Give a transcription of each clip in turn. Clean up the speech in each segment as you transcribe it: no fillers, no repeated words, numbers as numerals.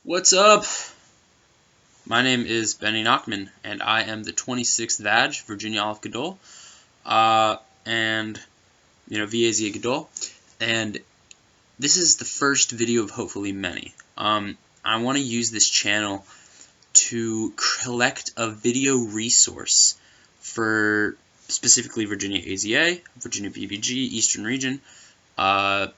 What's up? My name is Benny Nachman, and I am the 26th Vag, Virginia Olive Godol, and, VAZ Godol, and this is the first video of hopefully many. I want to use this channel to collect a video resource for specifically Virginia AZA, Virginia BBG, Eastern Region, but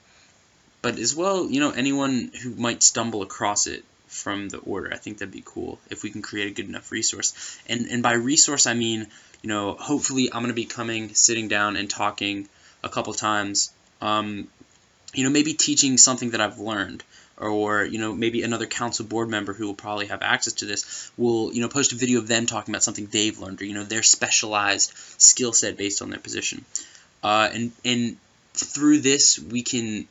as well, anyone who might stumble across it from the order. I think that'd be cool if we can create a good enough resource. And by resource, I mean, hopefully I'm going to be sitting down and talking a couple times, maybe teaching something that I've learned, or, maybe another council board member who will probably have access to this will, post a video of them talking about something they've learned, or, their specialized skill set based on their position. And through this, we can,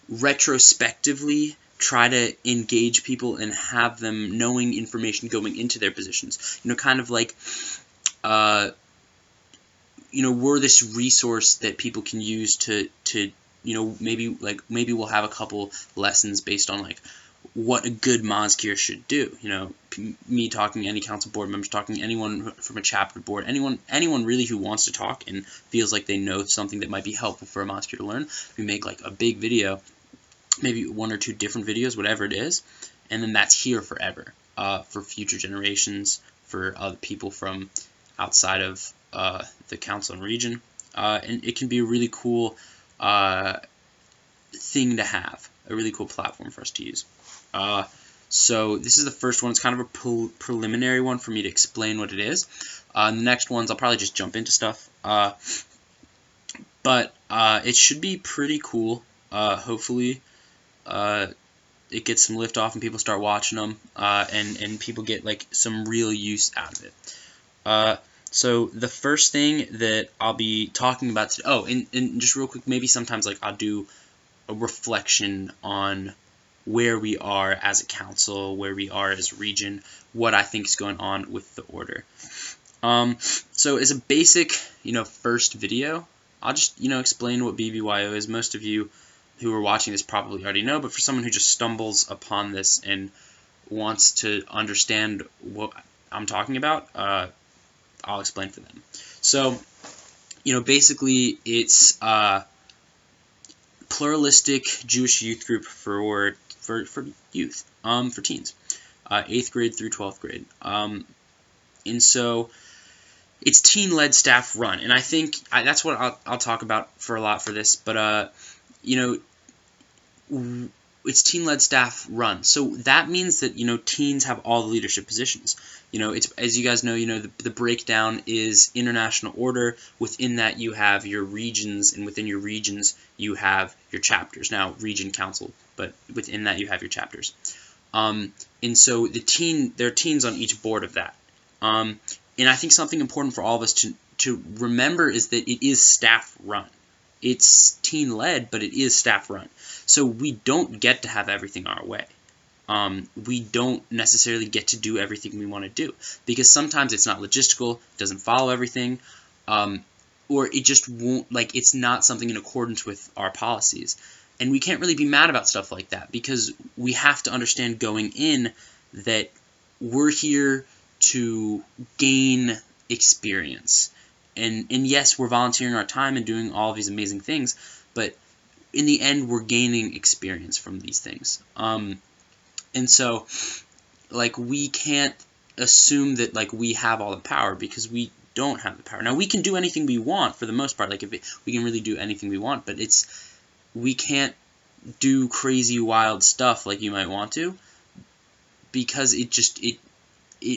retrospectively try to engage people and have them knowing information going into their positions. Kind of like, we're this resource that people can use to maybe we'll have a couple lessons based on like what a good Mozkier should do. Me talking, any council board members talking, anyone from a chapter board, anyone really who wants to talk and feels like they know something that might be helpful for a Mozkier to learn. We make like a big video, maybe one or two different videos, whatever it is, and then that's here forever, for future generations, for other people from outside of the council and region, and it can be a really cool thing to have, a really cool platform for us to use. So this is the first one. It's kind of a preliminary one for me to explain what it is. And the next ones I'll probably just jump into stuff, but it should be pretty cool. Hopefully it gets some lift off and people start watching them, and people get like some real use out of it. So the first thing that I'll be talking about today, and just real quick, maybe sometimes like I'll do a reflection on where we are as a council, where we are as a region, what I think is going on with the order. So as a basic, first video, I'll just, explain what BBYO is. Most of you who are watching this probably already know, but for someone who just stumbles upon this and wants to understand what I'm talking about, I'll explain for them. So, basically it's pluralistic Jewish youth group for youth, for teens, 8th grade through 12th grade. And so it's teen-led, staff run, and I think that's what I'll talk about for a lot for this, but it's teen-led, staff run, so that means that teens have all the leadership positions. It's, as you guys know, the breakdown is international order. Within that you have your regions, and within your regions you have your chapters. Now region council, but within that you have your chapters. And so there are teens on each board of that. And I think something important for all of us to remember is that it is staff run. It's teen-led, but it is staff run. So we don't get to have everything our way. We don't necessarily get to do everything we want to do, because sometimes it's not logistical, doesn't follow everything, or it just won't, it's not something in accordance with our policies. And we can't really be mad about stuff like that, because we have to understand going in that we're here to gain experience. And yes, we're volunteering our time and doing all of these amazing things, but in the end, we're gaining experience from these things. And so, we can't assume that, we have all the power, because we don't have the power. Now, we can do anything we want for the most part. We can really do anything we want, but we can't do crazy, wild stuff like you might want to, because it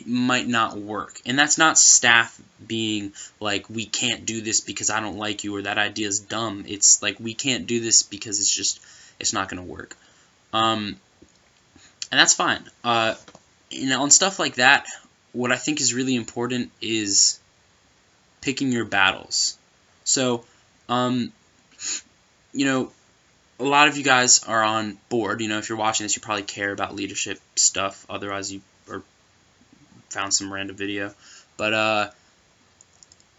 might not work. And that's not staff being we can't do this because I don't like you, or that idea is dumb. It's we can't do this because it's not going to work. And that's fine. On stuff like that, what I think is really important is picking your battles. So, a lot of you guys are on board. If you're watching this, you probably care about leadership stuff. Otherwise, you found some random video. But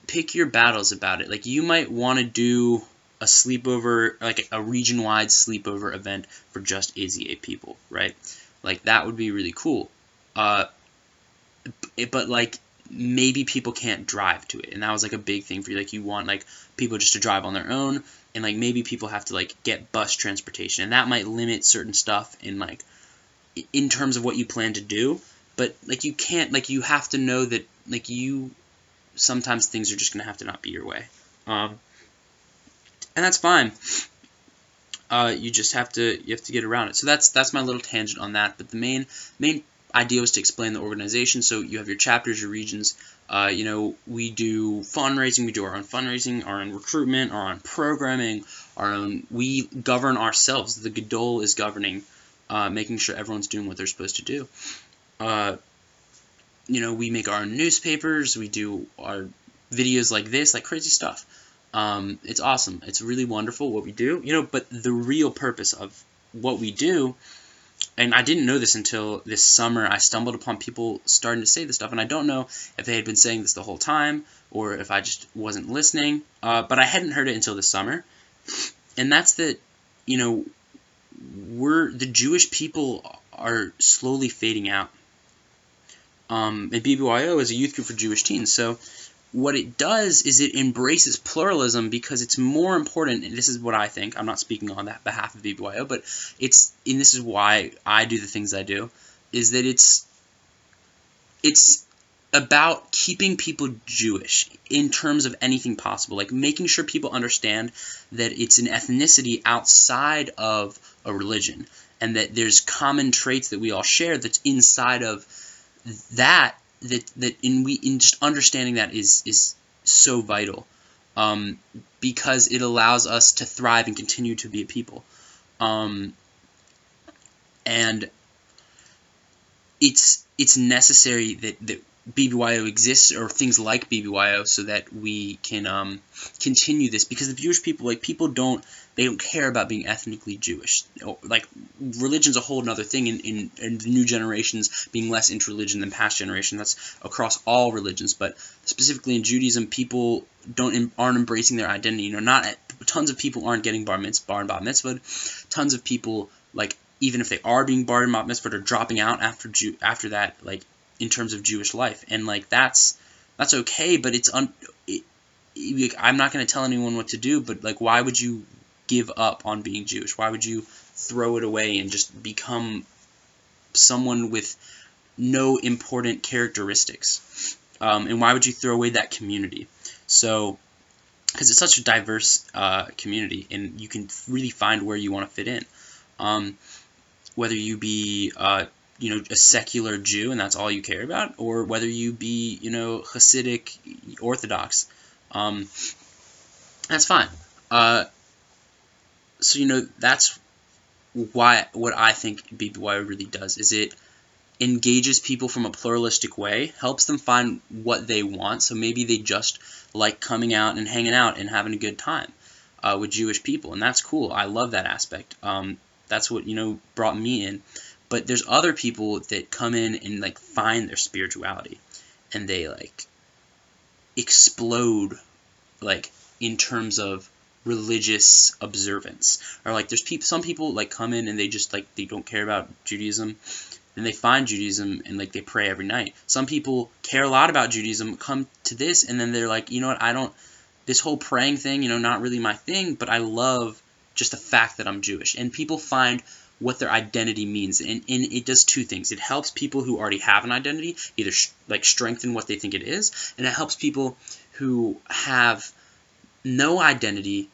pick your battles about it. You might want to do a sleepover, like a region-wide sleepover event for just AZA people, right? Like, that would be really cool. But like, maybe people can't drive to it, and that was like a big thing for you. Like, you want like people just to drive on their own, and like maybe people have to like get bus transportation, and that might limit certain stuff in like in terms of what you plan to do. But like, you can't, like, you have to know that like sometimes things are just gonna have to not be your way, and that's fine. You just have to get around it. So that's my little tangent on that. But the main idea was to explain the organization. So you have your chapters, your regions. You know, we do fundraising. We do our own fundraising, our own recruitment, our own programming, our own. We govern ourselves. The Godol is governing, making sure everyone's doing what they're supposed to do. You know, we make our own newspapers. We do our videos like this, like crazy stuff. It's awesome. It's really wonderful what we do, you know, but the real purpose of what we do, and I didn't know this until this summer, I stumbled upon people starting to say this stuff, and I don't know if they had been saying this the whole time, or if I just wasn't listening, but I hadn't heard it until this summer, and that's that, you know, the Jewish people are slowly fading out. And BBYO is a youth group for Jewish teens, so what it does is it embraces pluralism because it's more important, and this is what I think, I'm not speaking on that behalf of BBYO, but and this is why I do the things I do, is that it's about keeping people Jewish in terms of anything possible, like making sure people understand that it's an ethnicity outside of a religion, and that there's common traits that we all share that's inside of that in just understanding that is so vital, because it allows us to thrive and continue to be a people, and it's necessary that BBYO exists, or things like BBYO, so that we can continue this, because the Jewish people, like, they don't care about being ethnically Jewish. Like, religion's a whole other thing in the new generations being less into religion than past generations. That's across all religions, but specifically in Judaism, people aren't embracing their identity. You know, not tons of people aren't getting bar and bat mitzvah. Tons of people, like, even if they are being bar and bat mitzvah, are dropping out after that, like, in terms of Jewish life, and like that's okay, but I'm not going to tell anyone what to do, but like, why would you give up on being Jewish? Why would you throw it away and just become someone with no important characteristics? And why would you throw away that community? So, because it's such a diverse community, and you can really find where you want to fit in. Whether you be you know, a secular Jew and that's all you care about, or whether you be, you know, Hasidic Orthodox, that's fine. So, you know, that's what I think BBYO really does, is it engages people from a pluralistic way, helps them find what they want. So maybe they just like coming out and hanging out and having a good time with Jewish people, and that's cool. I love that aspect. That's what, you know, brought me in. But there's other people that come in and like find their spirituality, and they like explode, like, in terms of religious observance. Or like, there's some people like come in and they just like, they don't care about Judaism, and they find Judaism and like they pray every night. Some people care a lot about Judaism, come to this, and then they're like, you know what, this whole praying thing, you know, not really my thing, but I love just the fact that I'm Jewish. And people find what their identity means, and it does two things. It helps people who already have an identity either like strengthen what they think it is, and it helps people who have no identity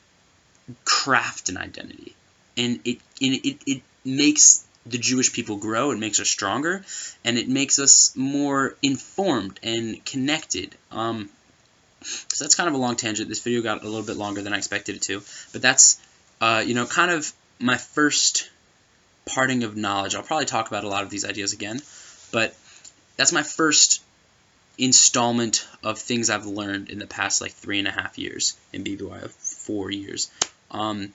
craft an identity, and it makes the Jewish people grow. It makes us stronger, and it makes us more informed and connected. So that's kind of a long tangent. This video got a little bit longer than I expected it to, but that's you know, kind of my first parting of knowledge. I'll probably talk about a lot of these ideas again, but that's my first installment of things I've learned in the past like 3.5 years in BBYO, 4 years. And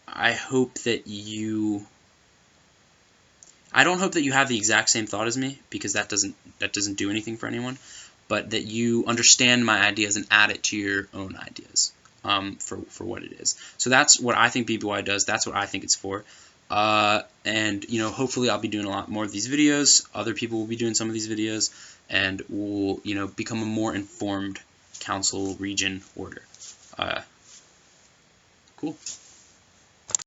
I hope that I don't hope that you have the exact same thought as me, because that doesn't do anything for anyone. but that you understand my ideas and add it to your own ideas for what it is. So that's what I think BBYO does. That's what I think it's for. And hopefully I'll be doing a lot more of these videos. Other people will be doing some of these videos, and we'll become a more informed council region order. Cool.